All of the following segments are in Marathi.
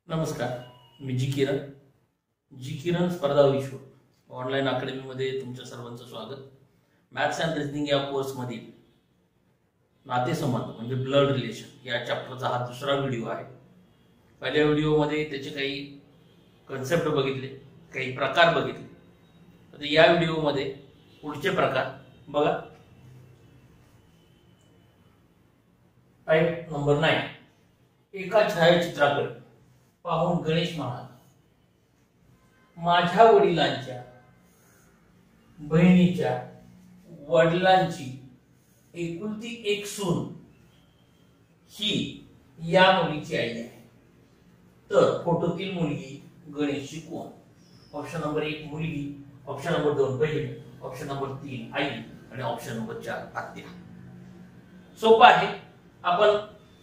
नमस्कार, मी जी किरण स्पर्धा विश्व ऑनलाईन अकॅडमीमध्ये तुमच्या सर्वांचं स्वागत. मॅथ्स अँड रिझनिंग या कोर्समधील नातेसंबंध म्हणजे ब्लड रिलेशन या चॅप्टरचा हा दुसरा व्हिडिओ आहे. पहिल्या व्हिडिओमध्ये त्याचे काही कन्सेप्ट बघितले, काही प्रकार बघितले. आता या व्हिडिओमध्ये पुढचे प्रकार बघा. Type number 9. एका छायाचित्राकडे पाहून गणेश म्हणाला, माझ्या वडिलांच्या बहिणीच्या वडिलांची एकुलती एक सून ही या मुलीची आई आहे. तर फोटोतील मुलगी गणेशची कोण? ऑप्शन नंबर 1 मुलगी, ऑप्शन नंबर 2 बहीण, ऑप्शन नंबर 3 आई आणि ऑप्शन नंबर 4 आत्या. सोपं आहे. आपण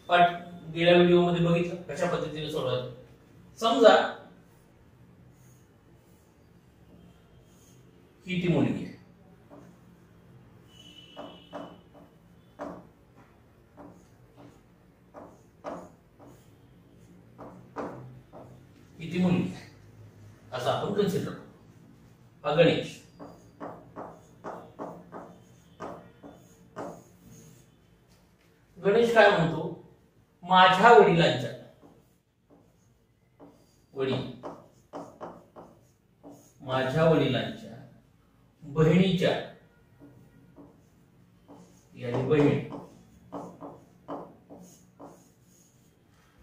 पाठ गेल्या व्हिडिओ मध्ये बघितलं कशा पद्धतीने सोडवायचं. समजा ही ती मुलगी आहे, ही ती मुलगी आहे असं आपण कन्सिडर करू. हा गणेश. गणेश काय म्हणतो? माझ्या वडिलांच्या माझ्या वडिलांच्या बहिणीच्या याची बहीण,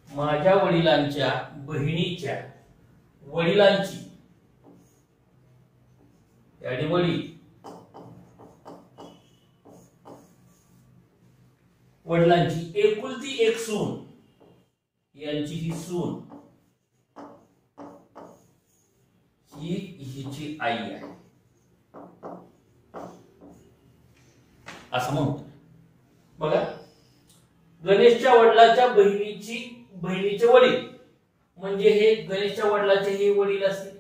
माझ्या वडिलांच्या बहिणीच्या वडिलांची याची वडील, वडिलांची एकुलती एक सून यांची ही सून ही हिची आई आहे असं म्हणतो. बघा, गणेशच्या वडिलांच्या बहिणीचे वडील म्हणजे हे गणेशच्या वडिलांचे हे वडील असतील.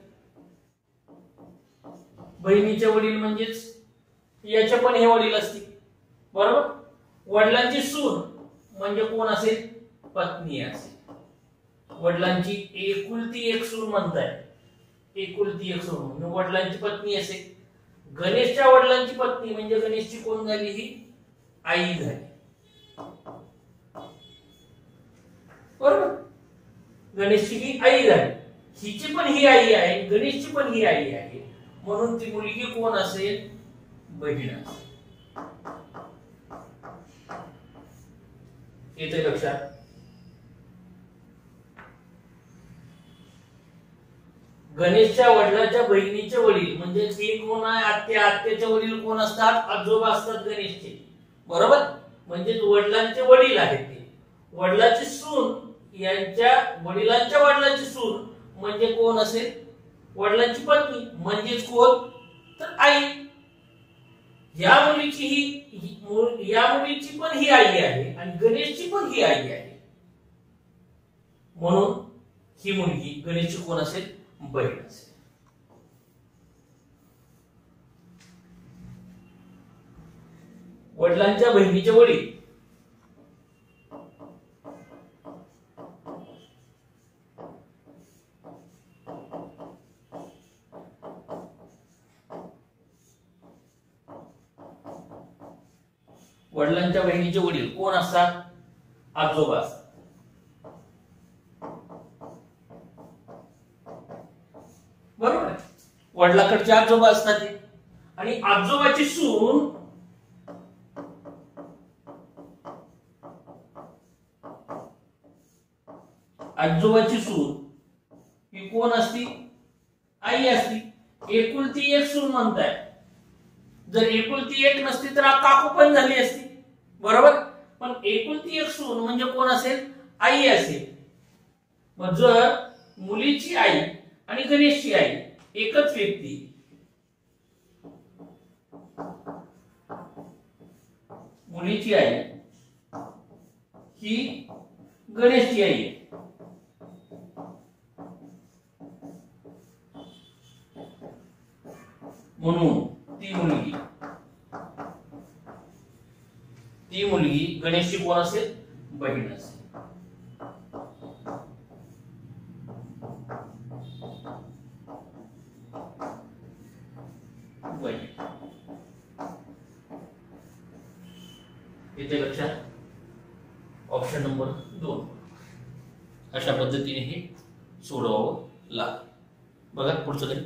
बहिणीचे वडील म्हणजेच याचे पण हे वडील असतील, बरोबर. वडिलांची सून म्हणजे कोण असेल? पत्नी असेल. वडिलांची एकुलती एक सून म्हणताय, एकुलती एक सून म्हणजे वडिलांची पत्नी असेल. गणेशच्या वडिलांची पत्नी म्हणजे गणेशची कोण झाली? ही आई झाली, बरोबर. गणेशची ही आई झाली, हिची पण ही आई आहे, गणेशची पण ही आई आहे, म्हणून ती मुलगी कोण असेल? बहीण असेल. येते लक्षात? गणेशच्या वडिलांच्या बहिणीचे वडील म्हणजे ती कोण आहे? आत्या. आत्याचे वडील कोण असतात? आजोबा असतात गणेशचे, बरोबर. म्हणजे वडिलांचे वडील आहेत ते. वडिलांची सून यांच्या वडिलांच्या वडिलांची सून म्हणजे कोण असेल? वडिलांची पत्नी म्हणजेच कोण? तर आई. या मुलीची पण ही आई आहे आणि गणेशची पण ही आई आहे, म्हणून ही मुलगी गणेशची कोण असेल? बहीण असेल. वडिलांच्या बहिणीचे वडील वडिलांच्या बहिणीचे वडील कोण असतात? आजोबा असतात, बरोबर. वडिलाकडचे आजोबा असतात आणि आजोबाची सून ही कोण असती? आई असती. एकुलती एक सून म्हणताय. जर एकुलती एक नसती तर काकू पण झाली असती, बरोबर. पण एकुलती एक सून म्हणजे कोण असेल? आई असेल. मग जर मुलीची आई आणि गणेशची आई एकच व्यक्ती, मुलीची आई ही गणेशची आई आहे, म्हणून ती मुलगी गणेशची कोण असेल? बहीण असेल. येते लक्षात? Option number 2. अशा पद्धतीने हे सोडवावं लागेल. बघा पुढचं काही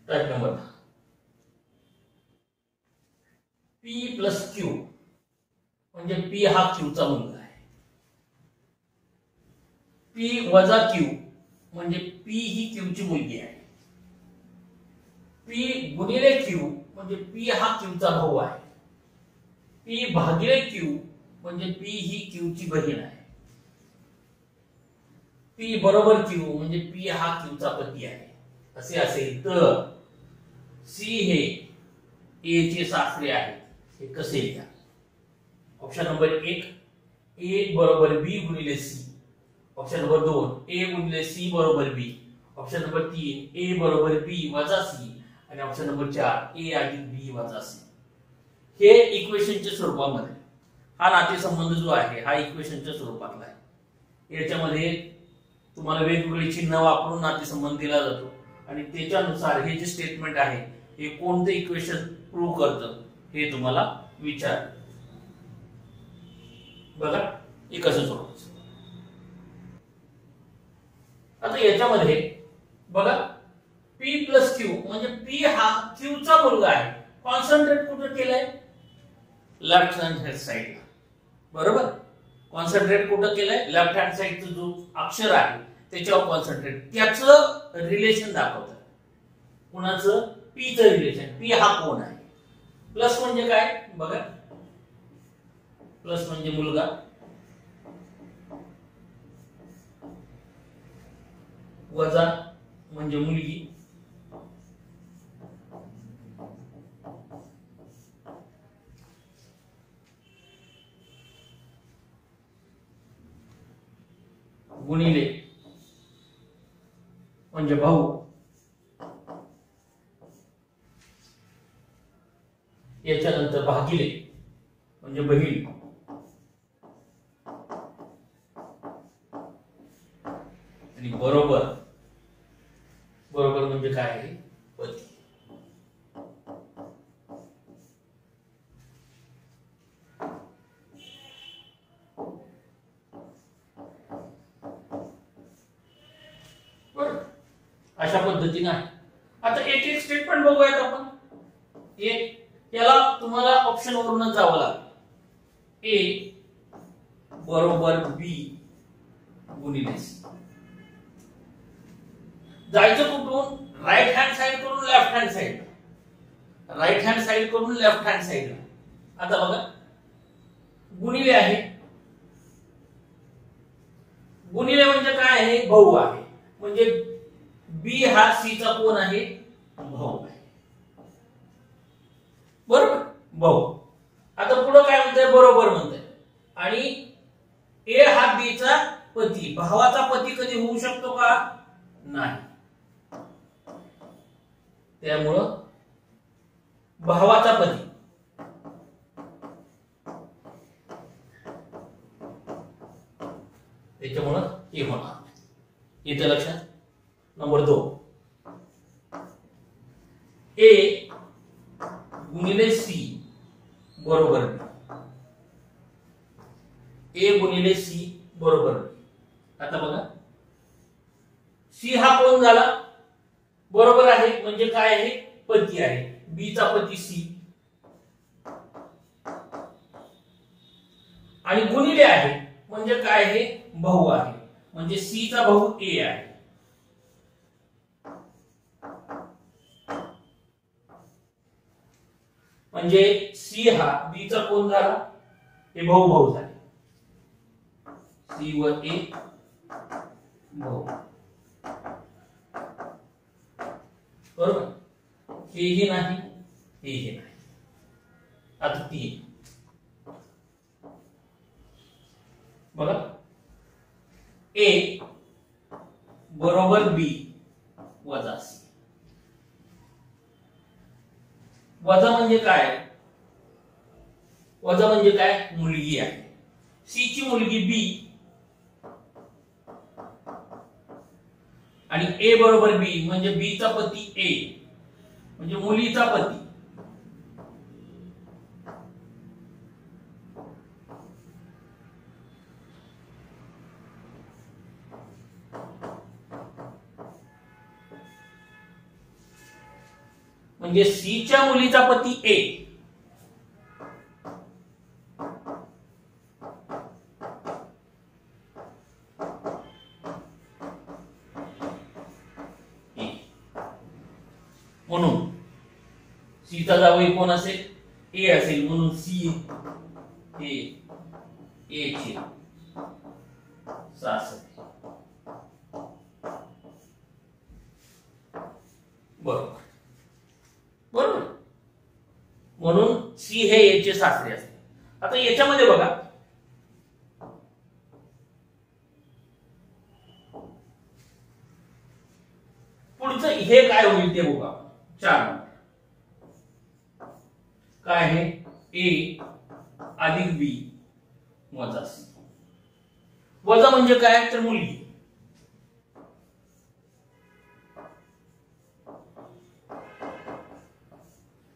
type number P plus Q म्हणजे P हा Q चा मुलगा आहे. P वजा Q म्हणजे P ही Q ची मुलगी आहे. P गुणिले Q म्हणजे P हा Q चा भाऊ आहे. P भागिले Q म्हणजे P ही Q ची बहीण आहे. P बरोबर Q म्हणजे P हा Q चा पती आहे. असे असेल तर C हे A चे सासरे आहे. हे कसे घ्या? ऑप्शन नंबर 1 A बरोबर B गुणिले C. ऑप्शन नंबर 2 A गुणिले C बरोबर B. ऑप्शन नंबर 3 A बरोबर B वजा C. आणि ऑप्शन नंबर 4 A अधिक B वजा C. हे इक्वेशनच्या स्वरूपामध्ये हा नातेसंबंध जो आहे हा इक्वेशनच्या स्वरूपातला आहे. याच्यामध्ये तुम्हाला वेगवेगळे चिन्ह वापरून नातेसंबंध दिला जातो आणि त्याच्यानुसार हे जे स्टेटमेंट आहे हे कोणते इक्वेशन प्रूव्ह करतं हे तुम्हाला विचार. बघा हे कसं सोडवायचं. आता याच्यामध्ये बघा P प्लस Q म्हणजे P हा Q चा मुलगा आहे. कॉन्सन्ट्रेट कुठे केलंय? लेफ्ट हँड साइडला. बरोबर. कॉन्सन्ट्रेट कुठे केलंय? लेफ्ट हँड साइडचं जो अक्षर आहे त्याच्यावर कॉन्सन्ट्रेट. त्याचं रिलेशन दाखवतं. कुणाचं? P चं रिलेशन. P हा कोण आहे? प्लस म्हणजे काय? बघा प्लस म्हणजे मुलगा, वजा म्हणजे मुलगी, गुणिले म्हणजे भाऊ, याच्यानंतर भागिले म्हणजे बहीण, आणि बरोबर. बरोबर म्हणजे काय आहे? पती. बरोबर. अशा पद्धतीने आहे. आता एक एक स्टेटमेंट बघूयात आपण. एक याला तुम्हाला ऑप्शन वरून जावं लागेल. A बरोबर B गुणिले C. जायचं कुठून? राईट हँड साइड करून left hand side. Right hand side करून लेफ्ट हँड साइडला. आता बघा गुणिले आहे. गुणिले म्हणजे काय आहे? भाऊ आहे. म्हणजे B हा C चा कोण आहे? भाऊ आहे. बरोबर. भाऊ. आता पुढे काय म्हणतंय? बरोबर म्हणतंय. आणि A हा B चा पती. भावाचा पती कधी होऊ शकतो का? नाही. त्यामुळं भावाचा पती. त्याच्यामुळं हे होणार. इथे लक्षात. नंबर 2 A गुणिले C बरोबर B. A गुणिले C बरोबर B. आता बघा C हा कोण झाला? बरोबर आहे. म्हणजे काय आहे? पती आहे. B चा पती C. आणि गुणिले आहे म्हणजे काय आहे? भाऊ आहे. म्हणजे C चा भाऊ A आहे. म्हणजे C हा B चा कोण झाला? हे भाऊ भाऊ झाले. C व A भाऊ. बरोबर. हेही नाही, हेही नाही. आता 3 बघा A बरोबर B वजा C. वजा म्हणजे काय? वजा म्हणजे काय? मुलगी आहे. C ची मुलगी B आणि A बरोबर B म्हणजे B चा पती A म्हणजे मुलीचा पती. म्हणजे सी च्या मुलीचा पती ए म्हणून सीचा जावई कोण असेल? ए असेल, म्हणून सी हे ए चे सासरे. बरोबर बरोबर. म्हणून सी हे ए चे सासरे असते. आता याच्यामध्ये बघा, पुढचं हे काय होईल ते बघा. 4 काय आहे? ए अधिक बी वजा सी. वजा म्हणजे काय? तर मुलगी.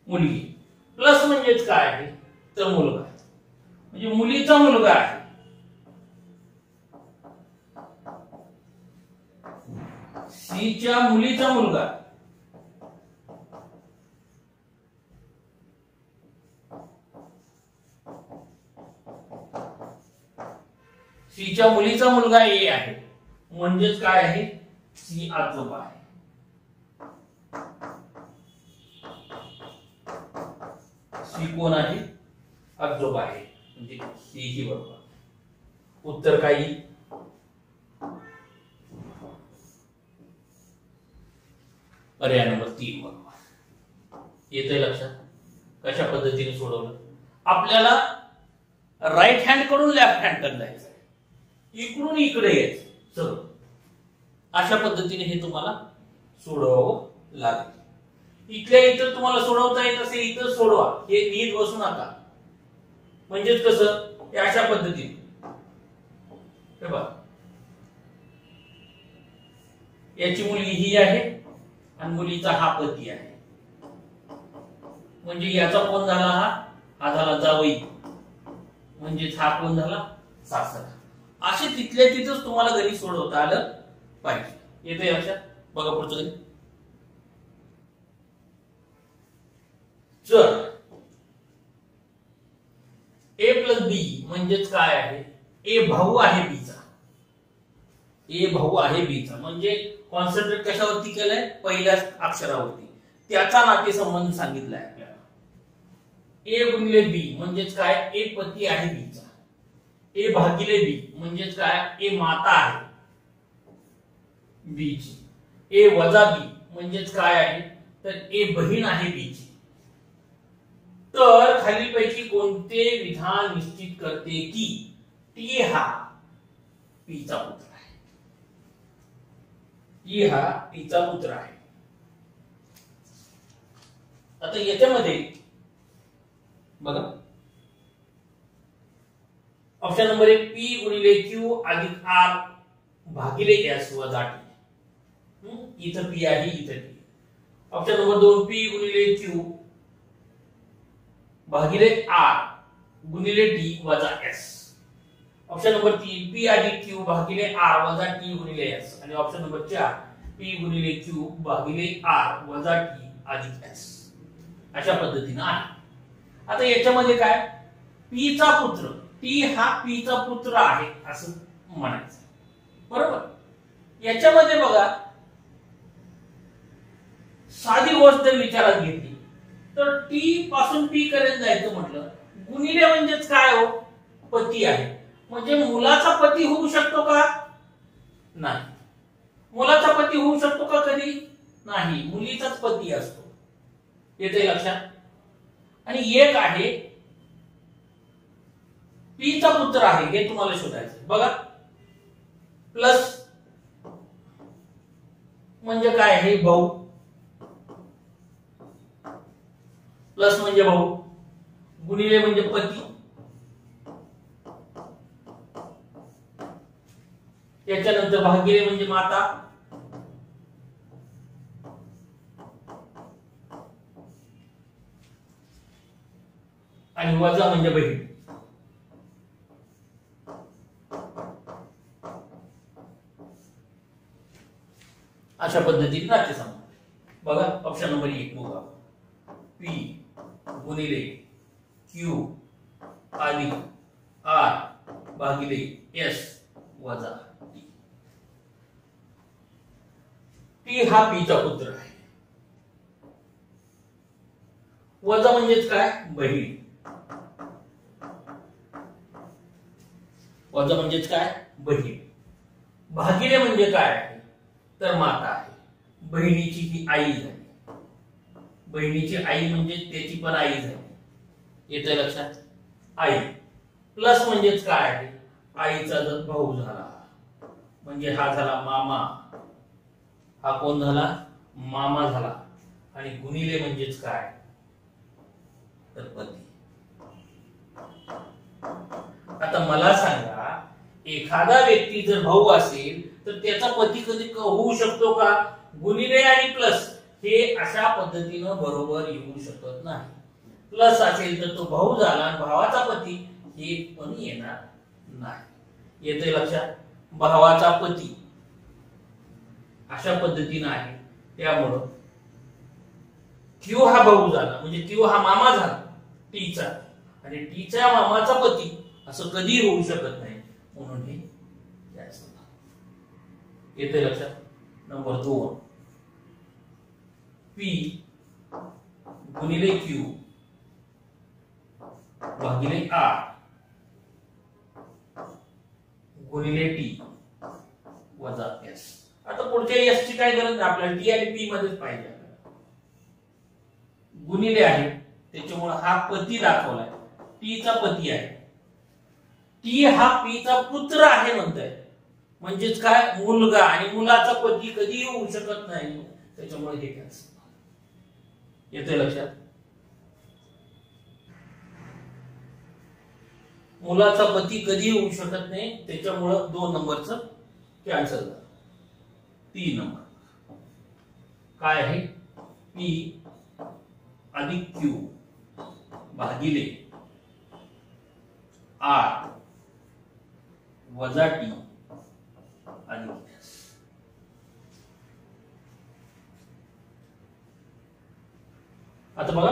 मुलगी प्लस म्हणजेच काय आहे? तर मुलगा. म्हणजे मुलीचा मुलगा आहे. सीच्या मुलीचा मुलगा. सीच्या मुलीचा मुलगा ए आहे. म्हणजेच काय आहे? सी आजोबा आहे. सी कोण आहे? आजोबा आहे. म्हणजे सी ही बरोबर. उत्तर काय येईल? पर्याय नंबर 3 बरोबर. येतंय लक्षात? कशा पद्धतीने सोडवलं? आपल्याला राईट हँड कडून लेफ्ट हँड कडे जायचं, इकडून इकडे यायचं सर. अशा पद्धतीने हे तुम्हाला सोडवावं लागेल. इथल्या इथं तुम्हाला सोडवता येत असेल, इथं सोडवा. हे नीट बसू नका. म्हणजेच कसं? अशा पद्धतीने हे बघा, याची मुलगी ही आहे आणि मुलीचा हा पती आहे. म्हणजे याचा कोण झाला? हा झाला जावई. म्हणजेच हा कोण झाला? सासरा. असे तिथल्या तिथंच तुम्हाला गणित सोडवता आलं पाहिजे. येते लक्षात? बघा पुढचं गणित. जर ए प्लस बी म्हणजेच काय आहे? ए भाऊ आहे बीचा. ए भाऊ आहे बीचा. म्हणजे कॉन्सन्ट्रेट कशावरती केलंय? पहिल्या अक्षरावरती. त्याचा नातेसंबंध सांगितलाय आपल्याला. ए गुणिले बी म्हणजेच काय? ए पती आहे बीचा. ए भागिले बी म्हणजेच काय? ए माता आहे बीची. ए वजा बी म्हणजेच काय आहे? तर ए बहीण आहे बीची. तर खालीलपैकी कोणते विधान निश्चित करते की टी हा पीचा पुत्र आहे? टी हा पीचा पुत्र आहे. आता याच्यामध्ये बघा, ऑप्शन नंबर 1 पी गुणिले क्यू अधिक आर भागिले एस वजा टी. इथं पी आहे, इथं टी. ऑप्शन नंबर 2 पी गुणिले क्यू भागिले आर गुणिले टी वजा एस. ऑप्शन नंबर 3 पी अधिक क्यू भागिले आर वजा टी गुणिले एस. आणि ऑप्शन नंबर 4 पी गुणिले क्यू भागिले आर वजा टी अधिक एस. अशा पद्धतीने आहे. आता याच्यामध्ये काय? पी चा पुत्र, टी हा पी चा पुत्र आहे असं म्हणायचं. बरोबर. याच्यामध्ये बघा, साधी गोष्ट विचारात घेतली तर टी पासून पी पर्यंत जायचं म्हटलं, गुणिले म्हणजेच काय हो? पती आहे. म्हणजे मुलाचा पती होऊ शकतो का? नाही. मुलाचा पती होऊ शकतो का कधी? नाही. मुलीचाच पती असतो. येते लक्षात? आणि एक आहे पी चा पुत्र आहे, हे तुम्हाला शोधायचं. बघा, प्लस म्हणजे काय आहे? भाऊ. प्लस म्हणजे भाऊ, गुणिले म्हणजे पती, त्याच्यानंतर भागिले म्हणजे माता, आणि वजा म्हणजे बहीण. अशा पद्धतीने नाट्यसंबंध. बघा ऑप्शन नंबर 1 बघा. P गुणिले Q अधिक R भागिले S वजा T. T हा P चा पुत्र आहे. वजा म्हणजेच काय? बहीण. वजा म्हणजेच काय? बहीण. भागिले म्हणजे काय आहे? तर माता आहे. बहिणीची ही आई झाली. बहिणीची आई म्हणजे त्याची पण आई झाली. येतंय लक्षात? आई. प्लस म्हणजेच काय आहे? आईचा जर भाऊ झाला म्हणजे हा झाला मामा. हा कोण झाला? मामा झाला. आणि गुणिले म्हणजेच काय? तर पती. आता मला सांगा, एखादा व्यक्ती जर भाऊ असेल तर त्याचा पती कधी होऊ शकतो का? गुणिले आणि प्लस हे अशा पद्धतीनं बरोबर येऊ शकत नाही. प्लस असेल तर तो भाऊ झाला आणि भावाचा पती हे पण येणार नाही. येते लक्षात? भावाचा पती अशा पद्धतीनं आहे. त्यामुळं क्यू हा भाऊ झाला म्हणजे क्यू हा मामा झाला टीचा, आणि टीच्या मामाचा पती असं कधी होऊ शकत नाही. म्हणून हे येते लक्षात? नंबर 2 P गुणिले Q भागिले R गुणिले T वजा S. आता पुढच्या S ची काय गरज नाही, आपल्याला T आणि P मध्येच पाहिजे. गुणिले आहे त्याच्यामुळे हा पती दाखवलाय. T चा पती आहे. T हा P चा पुत्र आहे म्हणताय, म्हणजेच काय? मुलगा. आणि मुलाचा पती कधी होऊ शकत नाही. त्याच्यामुळे हे कॅन्सल. येतंय लक्षात? मुलाचा पती कधी होऊ शकत नाही. त्याच्यामुळे 2 नंबरचं कॅन्सल झालं. 3 नंबर काय आहे? P अधिक Q भागिले R वजा T अधिक S. आता बघा,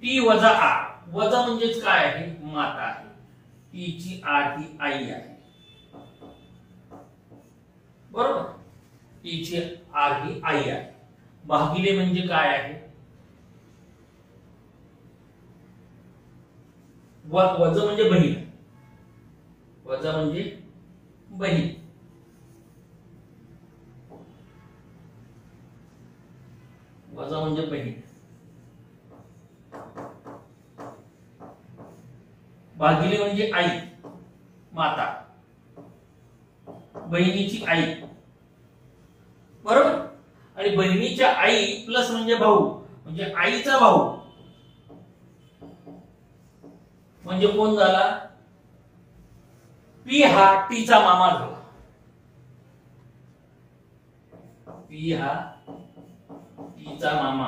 T वजा R. वजा म्हणजेच काय आहे? माता आहे. T ची R ही आई आहे. बरोबर? T ची R ही आई आहे. भागिले म्हणजे काय आहे? वजा म्हणजे बहीण. वजा म्हणजे बहीण. वजा म्हणजे बहीण. भागिले म्हणजे आई, माता, बहिणीची आई. बरोबर? आणि बहिणीच्या आई प्लस म्हणजे भाऊ, म्हणजे आईचा भाऊ म्हणजे कोण झाला? P हा टीचा मामा झाला. P हा टीचा मामा,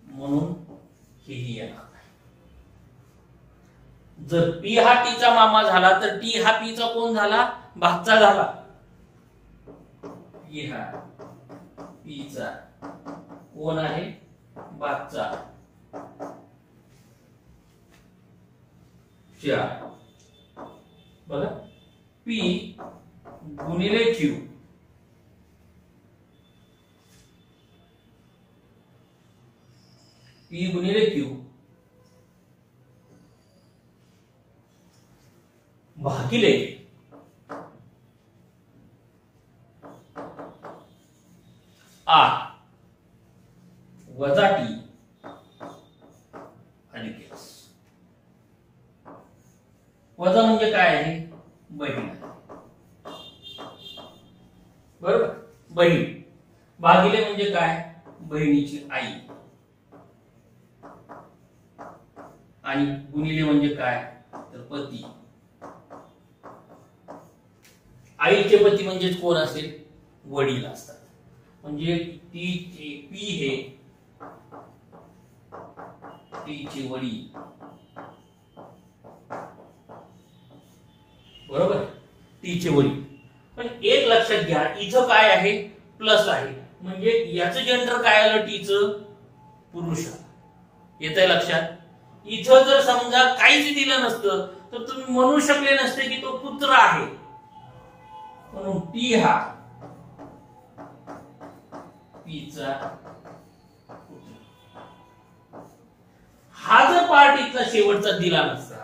म्हणून हेही येणार. जर P हा टीचा मामा झाला तर T हा P चा कोण झाला? भाचा झाला. P हा P चा कोण आहे? भाचा. 4 बघा. P गुणिले Q P गुणिले Q भागिले R वजा T अधिक S. वजा म्हणजे काय आहे? बहीण. बरोबर? बहीण. भागिले म्हणजे काय? बहिणीची आई. आणि गुणिले म्हणजे काय? तर पती. आईचे पती म्हणजेच कोण असेल? वडील असतात. म्हणजे P हे टीचे वडील. बरोबर? टीचे वडील. पण एक लक्षात घ्या, इथं काय आहे, प्लस आहे, म्हणजे याचं जेंडर काय आलं, टीचं पुरुष. येतंय लक्षात. इथं जर समजा काहीच दिलं नसतं तर तुम्ही म्हणू शकले नसते की तो पुत्र आहे, म्हणून टी हा पीचा पुत्र. हा जर पार्ट इथला शेवटचा दिला नसता,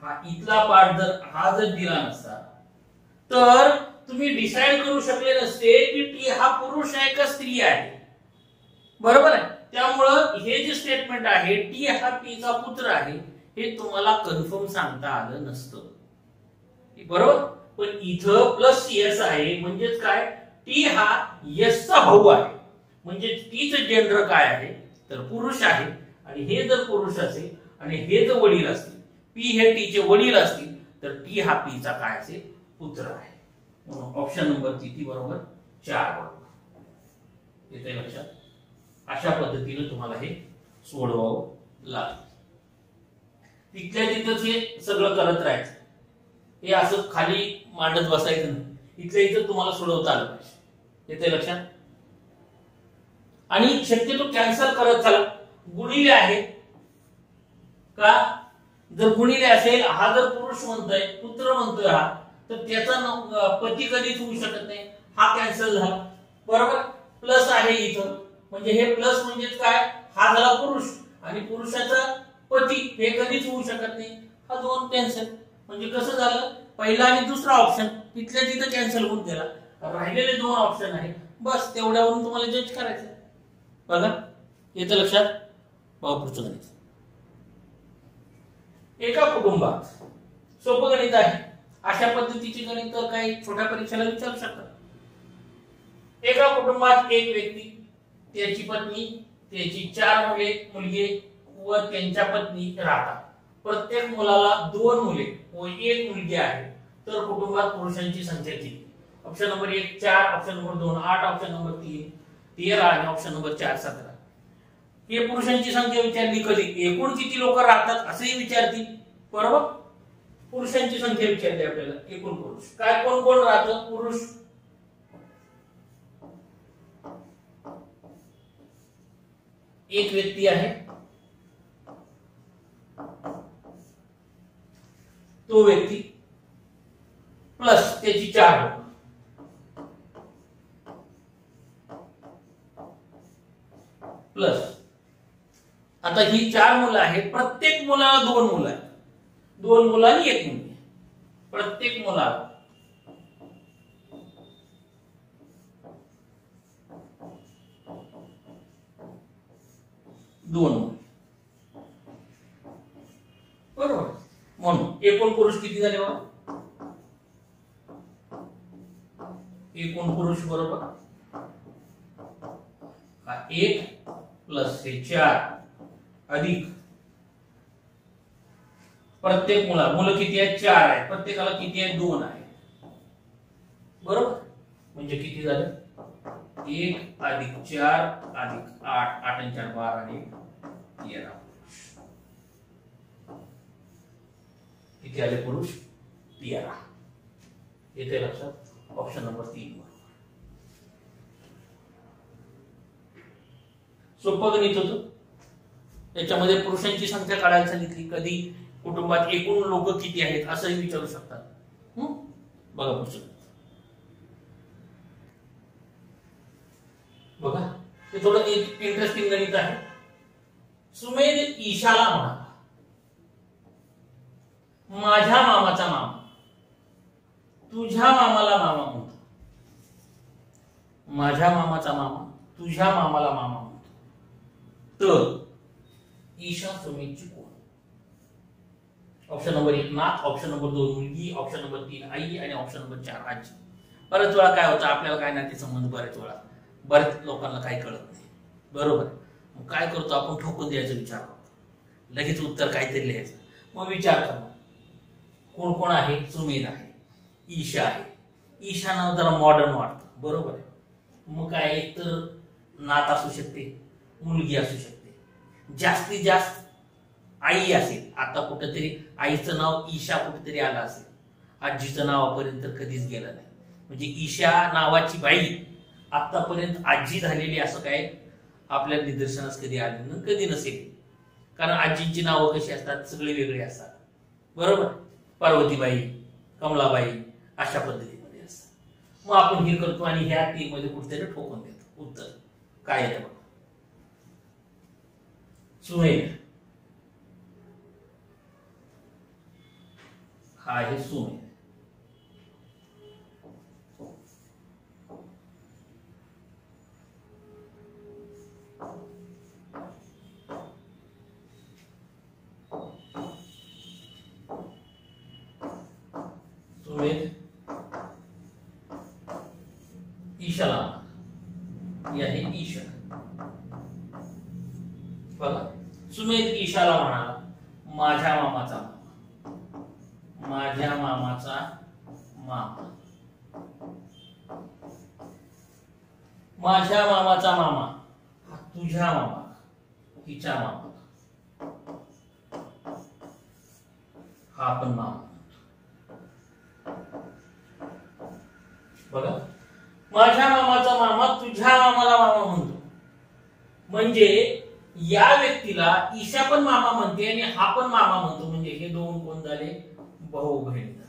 हा इथला पार्ट जर हा जर दिला नसता तर तुम्ही डिसाइड करू शकले नसते की टी हा पुरुष आहे का स्त्री आहे. बरोबर आहे. त्यामुळं हे जे स्टेटमेंट आहे टी हा पीचा पुत्र आहे हे तुम्हाला कन्फर्म सांगता आलं नसतं. बरोबर. पण इथं प्लस एस आहे, म्हणजेच काय, टी हा एस चा भाऊ आहे, म्हणजे टीचं जेंडर काय आहे तर पुरुष आहे. आणि हे जर पुरुष असेल आणि हे जर वडील असतील, पी हे टीचे वडील असतील, तर टी हा पीचा काय असेल, पुत्र आहे. म्हणून ऑप्शन नंबर किती बरोबर, 4 बरोबर. येते लक्षात. अशा पद्धतीने तुम्हाला हे सोडवावं लागेल. तिथल्या तिथंच हे सगळं करत राहायचं, हे असं खाली मांडत बसायचं नाही. इथल्या इथं तुम्हाला सोडवता आलं पाहिजे. येते लक्षात. आणि शक्यतो कॅन्सल करत चला. गुणिले आहे का, जर गुणिले असेल, हा जर पुरुष म्हणतोय, पुत्र म्हणतोय हा, तर त्याचा पती कधीच होऊ शकत नाही, हा कॅन्सल झाला. बरोबर. प्लस आहे इथं, म्हणजे हे प्लस म्हणजे काय, हा झाला पुरुष आणि पुरुषाचा पती, हे कधीच होऊ शकत नाही, हा 2 कॅन्सल. म्हणजे कसं झालं, पहिला आणि दुसरा ऑप्शन तिथल्या तिथं कॅन्सल होऊन गेला. राहिलेले 2 ऑप्शन आहे, बस तेवढ्यावरून तुम्हाला जज करायचं. बघा येतं लक्षात. पुढचं गणित. एका कुटुंबात, सोपं गणित आहे. अशा पद्धतीची गणित काही छोट्या परीक्षेला विचारू शकतात. एका कुटुंबात एक व्यक्ती, त्याची पत्नी, त्याची 4 मुलगे व त्यांच्या पत्नी राहतात. प्रत्येक मुलाला 2 मुले व 1 मुलगी आहे. तर कुटुंबात पुरुषांची संख्या किती. Option number 1 4, option number 2 8, option number 3 13 आणि ऑप्शन नंबर 4 17. हे पुरुषांची संख्या विचारली, कधी एकूण किती लोक राहतात असंही विचारतील. बरोबर. पुरुषांची संख्या विचारली आपल्याला, एकूण पुरुष काय, कोण कोण राहतं, पुरुष एक व्यक्ती आहे, तो व्यक्ती प्लस त्याची 4 लोक. प्लस आता ही 4 मुलं आहेत, प्रत्येक मुलाला 2 मुलं आहेत, 2 मुलं आणि 1 मुलगी. प्रत्येक मुलाला 2 मुलं. बरोबर. म्हणून एकूण पुरुष किती झाले बघा, एकूण पुरुष बरोबर 1 प्लस हे 4 अधिक प्रत्येक मुलं किती आहेत, 4 आहेत, प्रत्येकाला किती आहे, 2 आहे. बरोबर. म्हणजे किती झालं, 1 अधिक 4 अधिक 8, 8 आणि 4 12 आणि 13 किती आले पुरुष, 13. येते लक्षात. ऑप्शन नंबर 3 बरोबर. सोपं गणित होतं. त्याच्यामध्ये पुरुषांची संख्या काढायला सांगितली, कधी कुटुंबात एकूण लोक किती आहेत असंही विचारू शकतात. बघा पुढचं. बघा हे थोडं इंटरेस्टिंग गणित आहे. सुमेध ईशाला म्हणाला, माझ्या मामाचा मामा तुझ्या मामाला मामा म्हणतो. माझ्या मामाचा मामा तुझ्या मामाला मामा म्हणतो. तर ईशा सुमेधची कोण. ऑप्शन नंबर 1 नात, ऑप्शन नंबर 2 मुलगी, ऑप्शन नंबर 3 आई आणि ऑप्शन नंबर 4 आजी. बऱ्याच वेळा काय होतं, आपल्याला काय नाते संबंध बऱ्याच लोकांना काही कळत नाही. बरोबर. मग काय करतो आपण, ठोकून द्यायचा विचार करतो, लगेच उत्तर काहीतरी लिहायचं. मग विचार करा कोण कोण आहे. सुमेध आहे, ईशा आहे. ईशा नाव जरा मॉडर्न वाटतं. बरोबर आहे. मग काय, एक तर नात असू शकते, मुलगी असू शकते, जास्तीत जास्त आई असेल. आता कुठेतरी आईचं नाव ईशा कुठेतरी आलं असेल. आजीचं नावापर्यंत कधीच गेलं नाही. म्हणजे ईशा नावाची बाई आतापर्यंत आजी झालेली असं काय आपल्या निदर्शनास कधी आले कधी नसेल. कारण आजींची नावं कशी असतात, सगळे वेगळे असतात. बरोबर, पार्वतीबाई, कमलाबाई अशा पद्धतीमध्ये असतात. मग आपण हे करतो आणि ह्या टी मध्ये कुठेतरी ठोकून देतो. उत्तर काय आहे बघा, सुमेध. हा आहे सुमेध. सुमेध ईशाला ही आहे ईशा. बघा, सुमेध ईशाला म्हणाला माझ्या मामाचा मामा, माझ्या मामाचा मामा, माझ्या मामाचा मामा हा तुझ्या मामा, हिच्या मामा, हा पण मामा. बघा, माझ्या मामाचा मामा तुझ्या मामाला मामा म्हणतो. म्हणजे या व्यक्तीला ईशा पण मामा म्हणते आणि हा पण मामा म्हणतो. म्हणजे हे दोन कोण झाले, भाऊ बहीण झाले.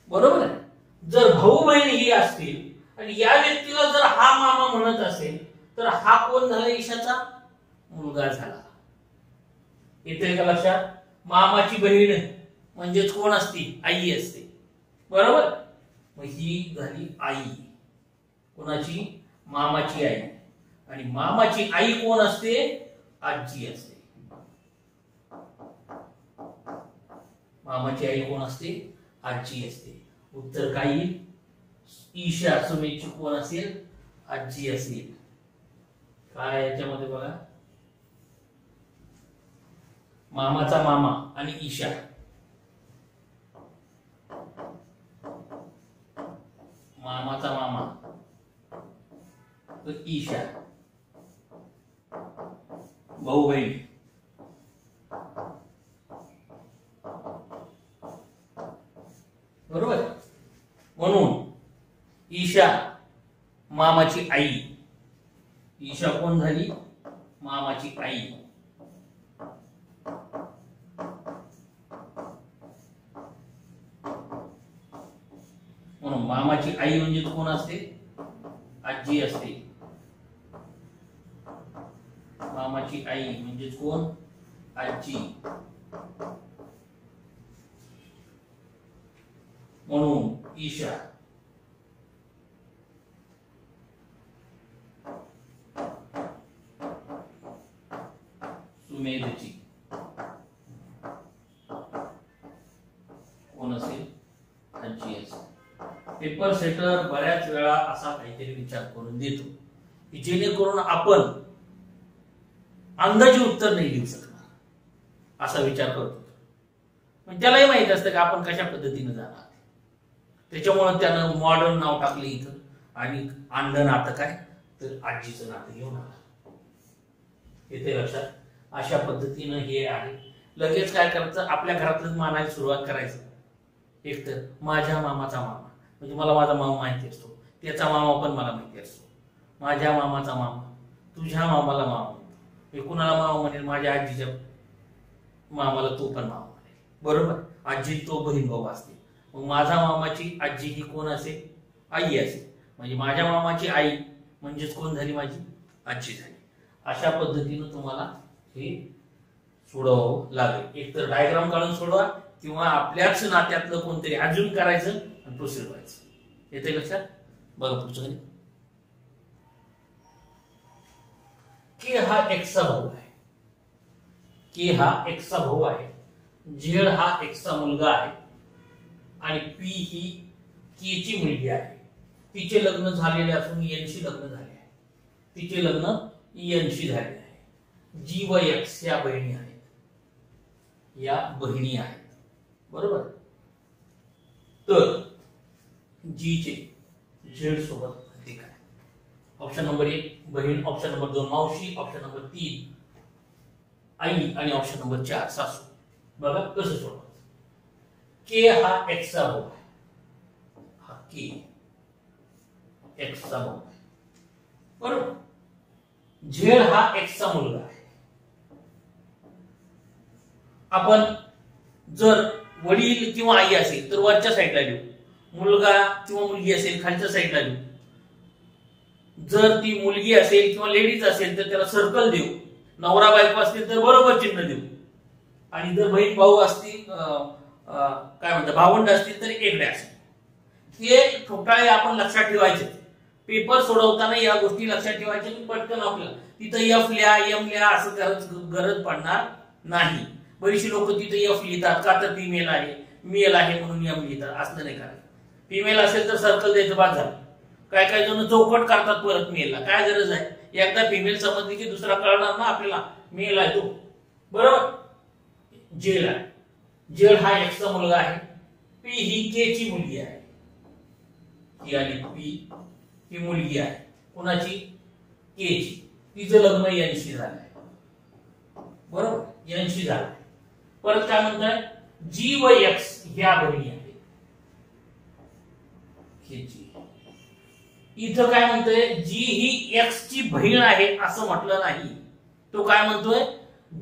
बरोबर आहे. जर भाऊ बहीण ही असतील आणि या व्यक्तीला जर हा मामा म्हणत असेल तर हा कोण झाला, ईशाचा मुलगा झाला. येते का लक्षात? मामाची बहीण म्हणजेच कोण असते, आई असते. बरोबर, मग ही झाली आई. कोणाची? मामाची आई. आणि मामाची आई कोण असते? आजी असते. मामाची आई कोण असते? आजी असते. उत्तर काय येईल? ईशा सुमेधची कोण असेल? आजी असेल. काय याच्यामध्ये बघा, मामाचा मामा आणि ईशा. मामाचा मामा ईशा, भाऊ बहीण. बरोबर, म्हणून ईशा मामाची आई. ईशा कोण झाली? मामाची आई. म्हणून मामाची आई म्हणजे कोण असते? आजी असते. मामाची आई म्हणजे कोण? आजी. म्हणून ईशा सुमेधची कोण असेल? आजी असेल. पेपर सेटर बऱ्याच वेळा असा काहीतरी विचार करून देतो की जेणेकरून आपण अंदाजे उत्तर नाही देऊ शकणार असा विचार करतो. पण त्यालाही माहित असतं की आपण कशा पद्धतीने जाणार. त्याच्यामुळे त्यानं मॉडर्न नाव टाकलं इथं आणि आणलं नातं काय तर आजीचं नातं घेऊन आलं. येते लक्षात? अशा पद्धतीनं हे आहे. लगेच काय करायचं, आपल्या घरातच मानायला सुरुवात करायचं. एक तर माझ्या मामाचा मामा म्हणजे मला माझा मामा माहिती असतो, त्याचा मामा पण मला माहिती असतो. माझ्या मामाचा मामा तुझ्या मामाला मामा म्हणतो. मी कुणाला मामा म्हणेल? माझ्या आजीच्या मामाला तो पण मामा म्हणेल. बरोबर, आजी तो बहीण भाऊ असते. मग माझा मामाची आजी ही कोण असेल? आई असेल. म्हणजे माझ्या मामाची आई म्हणजेच कोण झाली? माझी आजी झाली. अशा पद्धतीने तुम्हाला हे सोडवावं लागेल. एक तर डायग्राम काढून सोडवा किंवा आपल्याच नात्यातलं कोणतरी अजून करायचं आणि प्रोसीड व्हायचं. येते लक्षात? बघा पुढचं. के हा एक्सचा भाऊ आहे. के हा एक्सचा भाऊ आहे. झेड हा एक्सचा मुलगा आहे आणि पी ही केची मुलगी आहे. तिचे लग्न झालेले असून एनशी लग्न झाले आहे. तिचे लग्न एनशी झाले आहे. जी व एक्स या बहिणी आहेत. या बहिणी आहेत. बरोबर, तर जी चे झेड सोबत अधिक आहे. ऑप्शन नंबर 1 बहीण, ऑप्शन नंबर 2 मावशी, ऑप्शन नंबर 3 आई आणि ऑप्शन नंबर 4 सासू. बघा कसं सोडवायचं. के हा एक्सचा भाऊ आहे. हा के एक्सचा भाऊ आहे. बरोबर. झेड हा एक्सचा मुलगा आहे. आपण जर वडील किंवा आई असेल तर वरच्या साईडला लिहू, मुलगा किंवा मुलगी असेल खालच्या साईडला लिहू. जर ती मुलगी असेल किंवा लेडीज असेल तर त्याला सर्कल देऊ, नवरा बायको असतील तर बरोबर चिन्ह देऊ, आणि जर बहीण भाऊ असतील काय म्हणतात भावंड असतील तर एक डॅश. हे ठोकताळे आपण लक्षात ठेवायचे. पेपर सोडवताना या गोष्टी लक्षात ठेवायच्या की पटकन आपल्याला तिथं एफ लिहा एम लिहा असं गरज पडणार नाही. बरीचशी लोक तिथे एफ लिहितात का तर फिमेल आहे, मेल आहे म्हणून एम लिहितात. असं नाही करायचं. फिमेल असेल तर सर्कल द्यायचं बाद झालं. काय काय जण चौकट करतात परत मेलला. काय गरज आहे. एकदा फिमेल समजली की दुसरा कळणार ना आपल्याला मेल आहे तो. बरोबर. जेल आहे. जेल हा एक्सचा मुलगा आहे. पी ही के ची मुलगी आहे. ही आणि पी ही मुलगी आहे. कोणाची. के ची. तिचं लग्न यांशी झालंय. बरोबर. यांशी झालंय. परत काय म्हणताय. जी व एक्स ह्या बहिणी आहेत. इथं काय म्हणतोय. जी ही एक्स ची बहीण आहे असं म्हटलं नाही. तो काय म्हणतोय.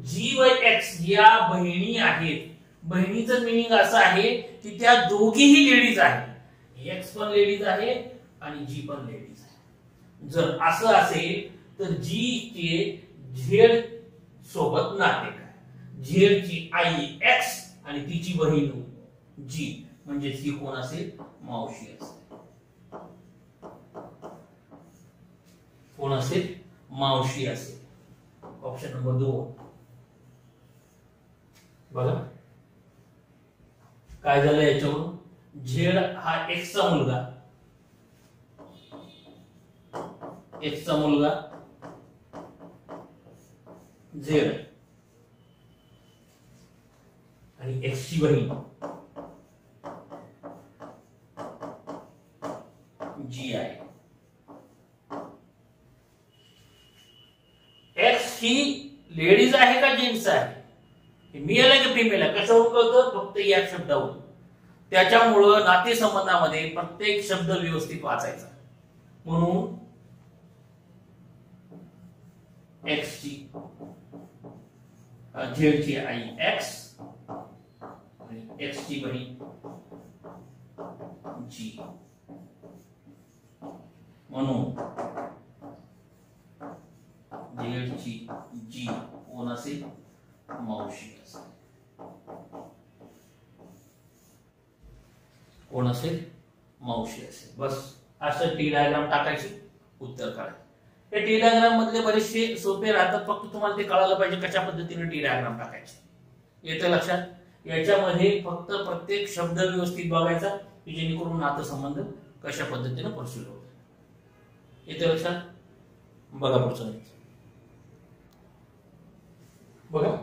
जी व एक्स या बहिणी आहेत. बहिणीचं मिनिंग असं आहे की त्या दोघीही लेडीज आहेत. एक्स पण लेडीज आहे आणि जी पण लेडीज आहे. जर असं असेल तर जी चे झेड सोबत नाते काय. झेड ची आई एक्स आणि तिची बहीण जी म्हणजे ती कोण असेल. मावशी असेल. कोण असेल. मावशी असेल. Option number 2. बघा काय झालं याच्यावरून. झेड हा एक्सचा मुलगा. एक्सचा मुलगा झेड आणि एक्सची बहीण जी आहे. एक्स ही लेडीज आहे का जेंट्स आहे. मेल आहे की फिमेल आहे. कशावरून कळतं. फक्त या शब्दावरून. त्याच्यामुळं नातेसंबंधामध्ये प्रत्येक शब्द व्यवस्थित वाचायचा. म्हणून एक्स ची झेड ची आई एक्स आणि एक्स ची बहीण जी. म्हणून झेड ची जी कोण असेल. मावशी असेल. कोण असेल. मावशी असेल. बस असं टी डायग्राम टाकायची. उत्तर काढायचं. हे टी डायग्राम मधले बरेचसे सोपे राहतात. फक्त तुम्हाला ते कळायला पाहिजे कशा पद्धतीने टी डायग्राम टाकायचे. येतं लक्षात. याच्यामध्ये फक्त प्रत्येक शब्द व्यवस्थित बघायचा की जेणेकरून नातेसंबंध कशा पद्धतीने परस्पर होतात. येतं लक्षात. बघा पुढचं. बघा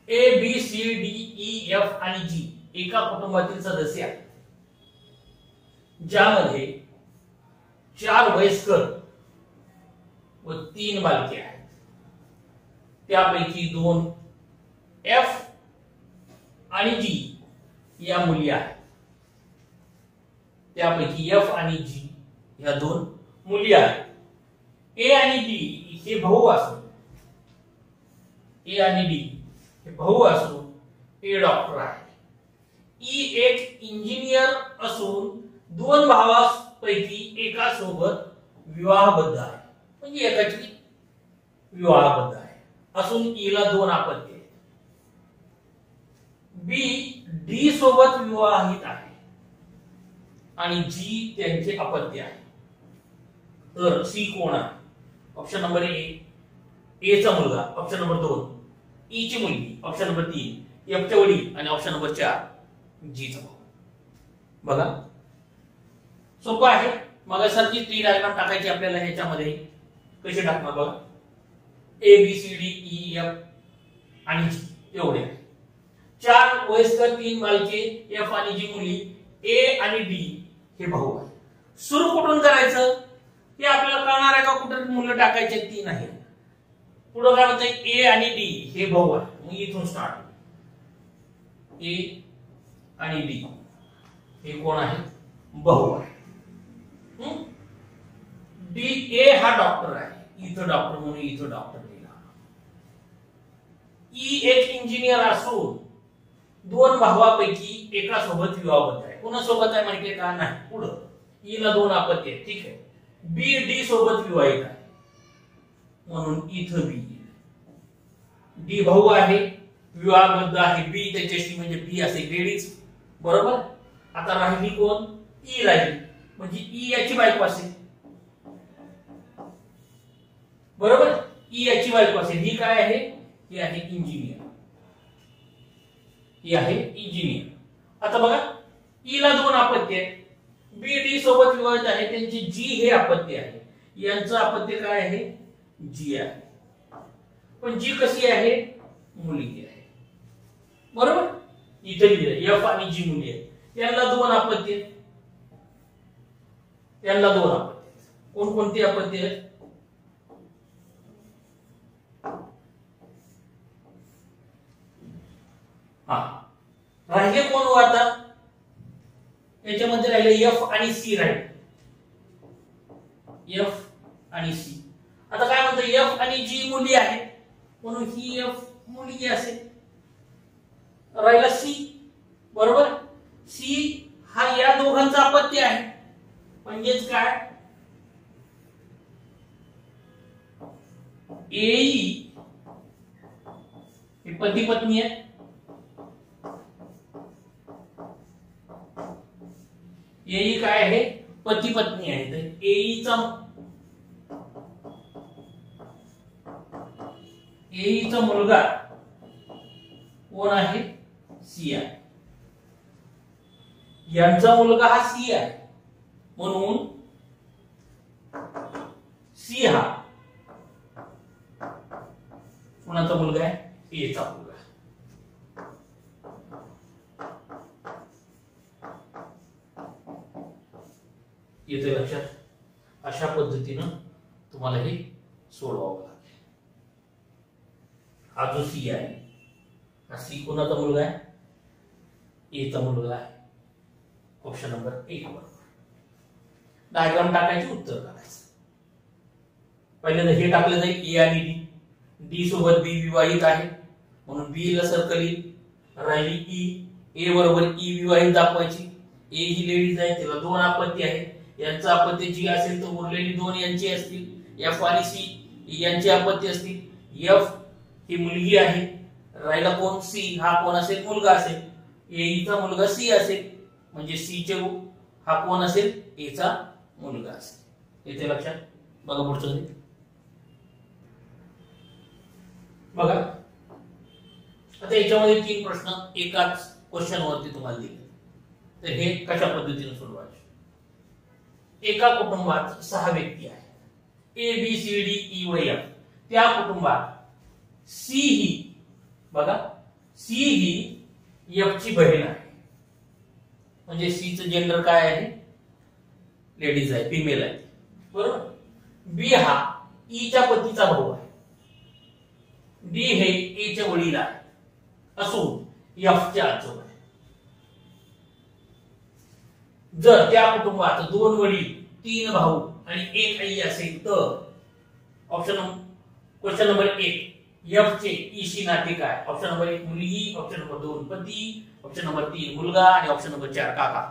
A B C D E F आणि जी एका कुटुंबातील सदस्य आहेत. ज्यामध्ये 4 वयस्कर व 3 बालके आहेत. त्यापैकी 2 एफ आणि जी या मुली आहेत. त्यापैकी एफ आणि जी या 2 मुली आहेत. ए आणि डी हे भाऊ असून ए आणि डी हे भाऊ असून ए डॉक्टर आहे. ई एक इंजिनियर असून 2 भावांपैकी एका सोबत विवाहबद्ध आहे. म्हणजे एकाची विवाहबद्ध आहे असून ईला 2 अपत्य आहेत. बी डी सोबत विवाहित आहे आणि जी त्यांचे अपत्य आहे. तर सी कोण आहे. ऑप्शन नंबर ए चा मुलगा. ऑप्शन नंबर 2 ई ची मुलगी. ऑप्शन नंबर 3 एफ चे वडील आणि ऑप्शन नंबर 4 जी चा भाऊ. बघा सोपं आहे. मगासारखी टी डायग्राम टाकायची आपल्याला. ह्याच्यामध्ये कशी टाकणार बघा. A B C D E F आणि जी एवढे. 4 वयस्कर 3 बालके एफ आणि जी मुली. ए आणि डी हे भाऊ आहे. सुरू कुठून करायचं हे आपल्याला कळणार आहे का. कुठे मुलं टाकायचे 3 आहे. पुढे काय म्हणतंय ए आणि डी हे भाऊ आहे, मग इथून स्टार्ट ए आणि डी हे कोण आहे भाऊ आहे. डी ए हा डॉक्टर आहे, इथं डॉक्टर म्हणून इथं डॉक्टर लिहिला. ई एक इंजिनियर असून दोन भावापैकी एका सोबत विवाहबद्ध आहे. कोणासोबत आहे माहितीये का नाही, पुढं ई ला दोन आपत्ती आहेत, ठीक आहे. बी डी सोबत विवाहित आहे म्हणून इथं बी. डी भाऊ आहे, विवाहबद्ध आहे, बी त्याच्याशी म्हणजे बी असे लेडीज, बरोबर. आता राहिली कोण ई राहिली, म्हणजे ई याची बायको असेल, बरोबर. ई याची बायको असेल. ही काय आहे, ही आहे इंजिनियर, ही आहे इंजिनियर. आता बघा ई ला दोन आपत्ती आहेत, बी डी सोबत विवाहित आहे, त्यांची जी हे आपत्ती आहे, यांचं आपत्ती काय आहे जी आहे. पण जी कशी आहे मुलगी आहे, बरोबर. इथे लिहिलं एफ आणि जी मुली आहे, त्यांना दोन आपत्ती आहेत, त्यांना दोन आपत्ती आहेत. कोणकोणती आपत्ती आहेत, हा राहिले कोण आता याच्यामध्ये राहिले एफ आणि सी राहिले, एफ आणि सी. आता काय म्हणतो एफ आणि जी मुली आहेत म्हणून ही एफ मुलगी असेल. राहिला सी, बरोबर. सी हा या दोघांचा आपत्ती आहे, म्हणजेच काय ए पती पत्नी आहे, ए काय आहे पती पत्नी आहे. तर एईचा मुलगा कोण आहे सी आहे, यांचा मुलगा हा सी आहे म्हणून सी हा कोणाचा मुलगा आहे एचा मुलगा. येते लक्षात. अशा पद्धतीनं तुम्हाला हे सोडवावं लागेल. हा जो सी आहे हा सी कोणाचा मुलगा आहे एचा मुलगा आहे. ऑप्शन नंबर 1 बरोबर. डायग्राम टाकायची, उत्तर टाकायचं. पहिल्यांदा हे टाकलं जाईल ए आणि डी. डी सोबत बी विवाहित आहे म्हणून बी ला सर्कल येईल. राहिली ई, ए बरोबर ई विवाहित दाखवायची. ए ही लेडीज आहे, तिला दोन आपत्ती आहे, यांचा आपत्ती जी असेल तर उरलेली दोन यांची असतील. एफ आणि सी यांची आपत्ती असतील. एफ ही मुलगी आहे, राहिला कोण सी हा कोण असेल मुलगा असेल. एचा मुलगा सी असेल म्हणजे सी चे हा कोण असेल एचा मुलगा असेल. येते लक्षात. बघा पुढचं बघा. आता याच्यामध्ये 3 प्रश्न एकाच क्वेश्चन वरती तुम्हाला दिले, तर हे कशा पद्धतीने सोडवायचे. एका कुटुंबात 6 व्यक्ती आहेत, A B C D E व एफ. त्या कुटुंबात सी ही बघा सी ही एफ ची बहीण आहे, म्हणजे सी चं जेंडर काय आहे लेडीज आहे, फिमेल आहे, बरोबर. बी हा ई च्या पतीचा भाऊ आहे. डी हे ए चे वडील आहे असून एफ चे आजोबा आहे. जर त्या कुटुंबात 2 वडील 3 भाऊ आणि 1 आई असेल तर क्वेश्चन नंबर 1 एफ चे ईशी नाते काय. ऑप्शन नंबर 1 मुलगी, ऑप्शन नंबर 2 पती, ऑप्शन नंबर 3 मुलगा आणि ऑप्शन नंबर 4 काका.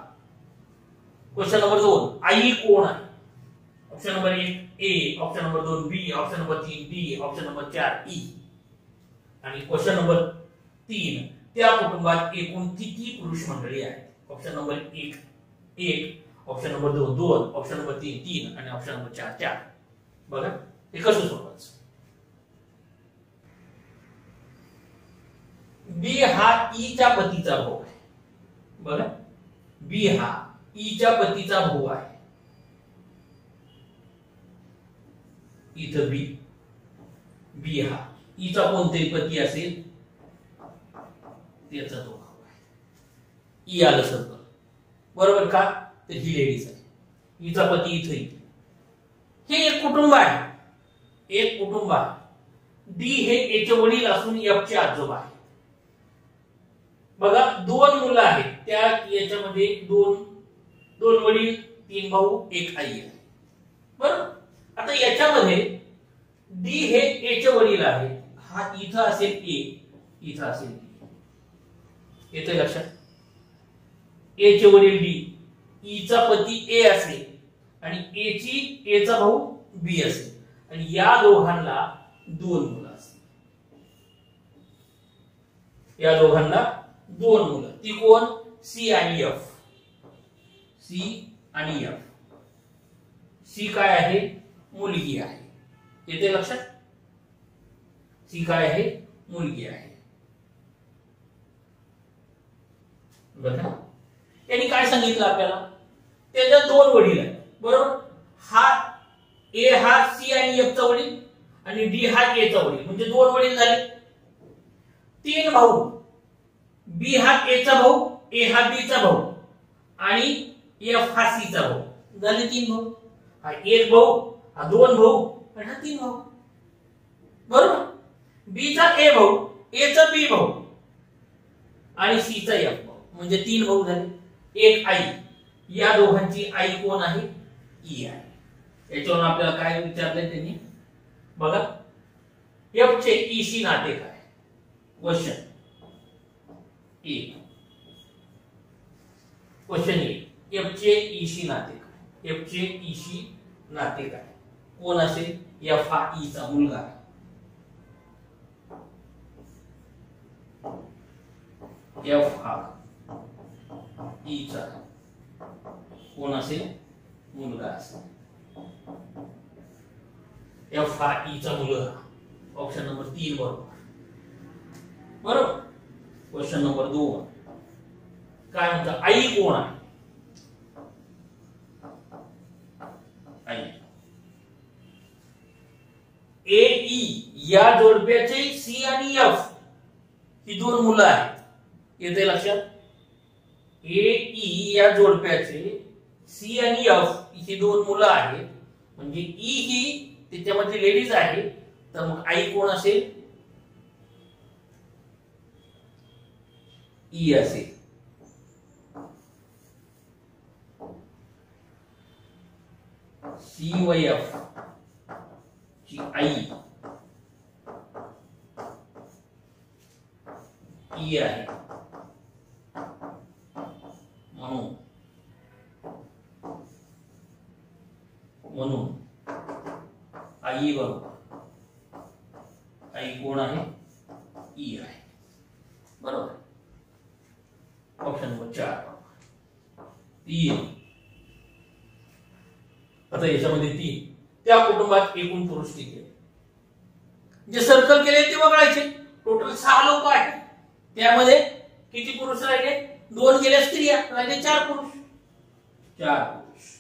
क्वेश्चन नंबर 2 आई कोण आहे. Option number 1 A, option number 2 B, option number 3 D, option number 4 E. आणि क्वेश्चन नंबर 3 त्या कुटुंबात एकूण किती पुरुष मंडळी आहेत. Option number 1 option number 2 option number 3 आणि ऑप्शन नंबर 4. बघा हे कसं सोडवायचं. बी हा ई च्या पतीचा भाऊ आहे, बघा बी हा ई च्या पतीचा भाऊ आहे. इथं बी हा ईचा कोणताही पती असेल त्याचा तो भाऊ आहे. ई आलं सर्कल, बरोबर का. तर ही लेडीज आहे, ईचा पती इथं. हे एक कुटुंब आहे, एक कुटुंब आहे. डी हे ए चे वडील असून एफ चे आजोबा आहेत. बघा दोन मुलं आहेत, त्या याच्यामध्ये दोन वडील, 3 भाऊ, 1 आई आहे. बरोबर. आता याच्यामध्ये डी हे ए चे वडील आहेत, हा इथं असेल ए, इथं असेल बी. येतंय लक्षात? ए चे वडील डी, ई चा पती ए असेल आणि ए चा भाऊ बी असेल आणि या दोघांना 2 मुलं असतील. या दोघांना 2 मुलं, ती कोण? सी आणि एफ. सी आणि एफ. सी काय आहे? मुलगी आहे. येते लक्षात? सी काय आहे? मुलगी आहे. बघा यांनी काय सांगितलं आपल्याला? त्याच्या 2 वडील आहेत. बरोबर. हा ए हा सी आणि एफ चा वडील आणि डी हा ए चा वडील, म्हणजे 2 वडील झाले. 3 भाऊ, बी हा ए चा भाऊ, ए हा बी चा भाऊ आणि एफ हा सी चा भाऊ, झाले 3 भाऊ. हा 1 भाऊ, हा 2 भाऊ आणि हा 3 भाऊ. बरोबर. बी चा ए भाऊ, ए चा बी भाऊ आणि सी चा एफ भाऊ, म्हणजे 3 भाऊ झाले. 1 आई. या दोघांची आई कोण आहे? ई आहे. याच्यावरून आपल्याला काय विचारलंय त्यांनी? बघा एफ चे ई शी नाते काय? क्वेश्चन ए. क्वेश्चन ए, एफ चे ई शी नाते काय? एफ चे ई शी नाते काय? कोण असेल? एफ हा ई चा मुलगा आहे. एफ हा ई चा कोण असेल? मुलगा असेल. एफ हा ई चा मुलगा. ऑप्शन नंबर 3 बरोबर. बरोबर. क्वेश्चन नंबर 2 काय म्हणतात? आई कोण आहे? आई. ए ई या जोडप्याचे सी आणि एफ ही 2 मुलं आहेत. येते लक्षात? ए ई या जोडप्याचे सी आणि एफ ही 2 मुलं आहेत, म्हणजे ई ही त्याच्यामध्ये लेडीज आहे, तर मग आई कोण असेल? ई असेल. सी व एफ ची आई ई आहे म्हणून आई बरोबर आई कोण आहे? ई आहे. बरोबर. Option number 4. 3. आता याच्यामध्ये 3 त्या कुटुंबात एकूण पुरुष किती आहेत? जे सर्कल केले ते बघायचे. टोटल 6 लोक आहेत, त्यामध्ये किती पुरुष राहिले? 2 गेल्या स्त्रिया, राहिले 4 पुरुष. 4 पुरुष.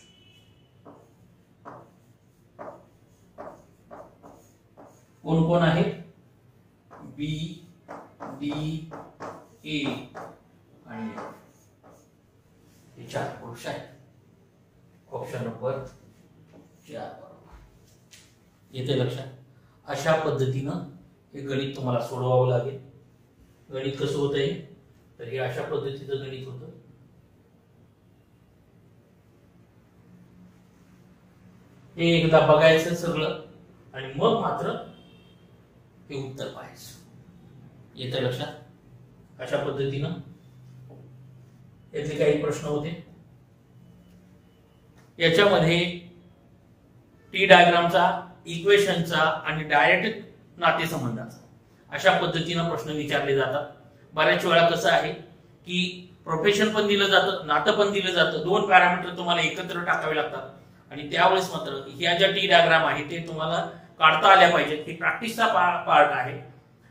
कोण कोण आहेत? बी, डी, ए आणि हे 4 पुरुष आहेत. ऑप्शन नंबर 4 बरोबर. येते लक्षात? अशा पद्धतीनं हे गणित तुम्हाला सोडवावं लागेल. गणित कसं होत आहे? तर हे अशा पद्धतीचं गणित होतं. हे एकदा बघायचं सगळं आणि मग मात्र हे उत्तर पाहायचं. येतं लक्षात? अशा पद्धतीनं याचे काही प्रश्न होते. याच्यामध्ये टी डायग्रामचा, इक्वेशनचा आणि डायरेक्ट नातेसंबंधाचा अशा पद्धतीनं प्रश्न विचारले जातात. बऱ्याच वेळा कसं आहे की प्रोफेशन पण दिलं जातं, नातं पण दिलं जातं. 2 पॅरामीटर तुम्हाला एकत्र टाकावे लागतात आणि त्यावेळेस मात्र ह्या ज्या टी डायग्राम आहे ते तुम्हाला काढता आल्या पाहिजेत. ही प्रॅक्टिसचा पार्ट आहे.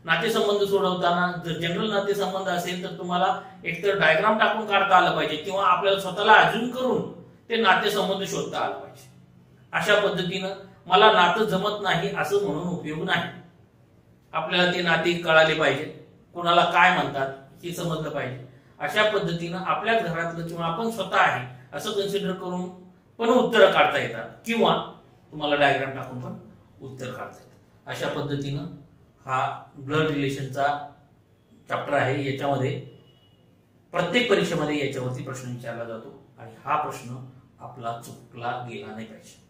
नातेसंबंध सोडवताना जर जनरल नातेसंबंध असेल तर तुम्हाला एकतर डायग्राम टाकून काढता आलं पाहिजे किंवा आपल्याला स्वतःला अजून करून ते नातेसंबंध शोधता आलं पाहिजे. अशा पद्धतीनं मला नातं जमत नाही असं म्हणून उपयोग नाही. आपल्याला ते नाते कळाले पाहिजे, कोणाला काय म्हणतात हे समजलं पाहिजे. अशा पद्धतीनं आपल्या घरातलं किंवा आपण स्वतः आहे असं कन्सिडर करून पण उत्तर काढता येतात किंवा तुम्हाला डायग्राम टाकून पण उत्तर काढता येतात. अशा पद्धतीनं हा ब्लड रिलेशनचा चॅप्टर आहे. याच्यामध्ये प्रत्येक परीक्षेमध्ये याच्यावरती प्रश्न विचारला जातो आणि हा प्रश्न आपला चुकला गेला नाही पाहिजे.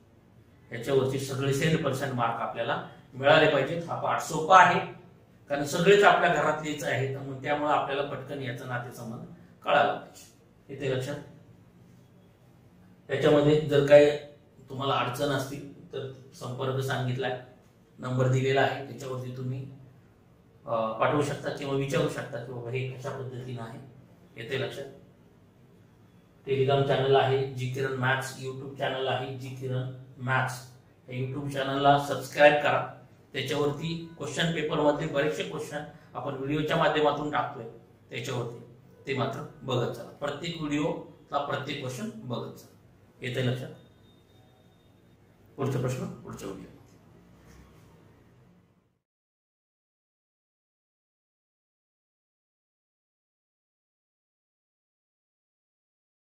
याच्यावरती सगळे 100% मार्क आपल्याला मिळाले पाहिजेत. हा पाठ सोपा आहे कारण सगळेच आपल्या घरातलेच आहेत, त्यामुळे आपल्याला पटकन याचा नातेसंबंध कळाला पाहिजे. येते लक्षात. त्याच्यामध्ये जर काय तुम्हाला अडचण असतील तर संपर्क सांगितलाय, नंबर दिलेला आहे, त्याच्यावरती तुम्ही पाठवू शकता किंवा विचारू शकता की बाबा हे कशा पद्धतीने आहे. येते लक्षात. टेलिग्राम चॅनल आहे जी किरण मॅथ्स, युट्यूब चॅनल आहे जी किरण मॅथ्स. या युट्यूब चॅनलला सबस्क्राईब करा. त्याच्यावरती क्वेश्चन पेपर मध्ये बरेचसे क्वेश्चन आपण व्हिडिओच्या माध्यमातून टाकतोय, त्याच्यावरती ते मात्र बघत चला. प्रत्येक व्हिडिओला प्रत्येक क्वेश्चन बघत चला. येते लक्षात. पुढचा प्रश्न पुढच्या व्हिडिओ.